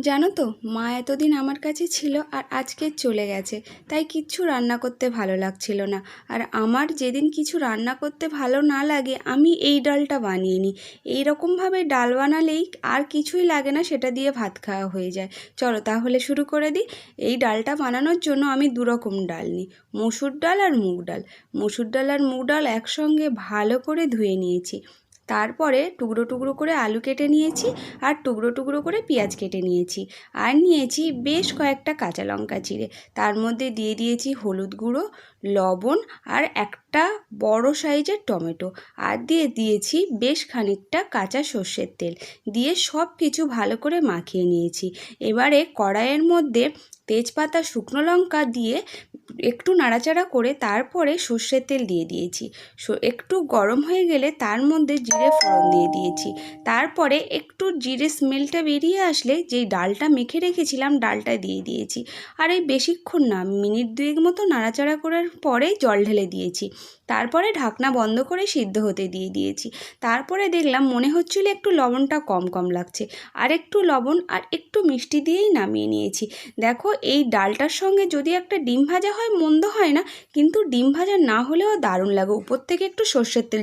জানো তো, মা এতদিন আমার কাছে ছিল আর আজকে চলে গেছে, তাই কিচ্ছু রান্না করতে ভালো লাগছিল না। আর আমার যেদিন কিছু রান্না করতে ভালো না লাগে আমি এই ডালটা বানিয়ে নিই। এইরকমভাবে ডাল বানালেই আর কিছুই লাগে না, সেটা দিয়ে ভাত খাওয়া হয়ে যায়। চলো তাহলে শুরু করে দিই। এই ডালটা বানানোর জন্য আমি দুরকম ডাল নিই, মসুর ডাল আর মুগ ডাল। মসুর ডাল আর মুগ ডাল একসঙ্গে ভালো করে ধুয়ে নিয়েছি। তারপরে টুকরো টুকরো করে আলু কেটে নিয়েছি, আর টুকরো টুকরো করে পেঁয়াজ কেটে নিয়েছি, আর নিয়েছি বেশ কয়েকটা কাঁচা লঙ্কা চিড়ে। তার মধ্যে দিয়ে দিয়েছি হলুদ গুঁড়ো, লবণ, আর একটা বড় সাইজের টমেটো, আর দিয়ে দিয়েছি বেশ খানিকটা কাঁচা সর্ষের তেল। দিয়ে সব কিছু ভালো করে মাখিয়ে নিয়েছি। এবারে কড়াইয়ের মধ্যে তেজপাতা, শুকনো লঙ্কা দিয়ে একটু নাড়াচাড়া করে তারপরে সর্ষের তেল দিয়ে দিয়েছি। একটু গরম হয়ে গেলে তার মধ্যে জিরে ফোড়ন দিয়ে দিয়েছি। তারপরে একটু জিরে স্মেলটা বেরিয়ে আসলে যেই ডালটা মেখে রেখেছিলাম ডালটা দিয়ে দিয়েছি। আর এই বেশিক্ষণ না, মিনিট দুয়েক মতো নাড়াচাড়া করার পরেই জল ঢেলে দিয়েছি। তারপরে ঢাকনা বন্ধ করে সিদ্ধ হতে দিয়ে দিয়েছি। তারপরে দেখলাম মনে হচ্ছিল একটু লবণটা কম কম লাগছে, আর একটু লবণ আর একটু মিষ্টি দিয়েই নামিয়ে নিয়েছি। দেখো, এই ডালটার সঙ্গে যদি একটা ডিম ভাজা হয় মন্দ হয় না, কিন্তু ডিম ভাজা না হলেও দারুণ লাগে। উপর থেকে একটু সর্ষের তেল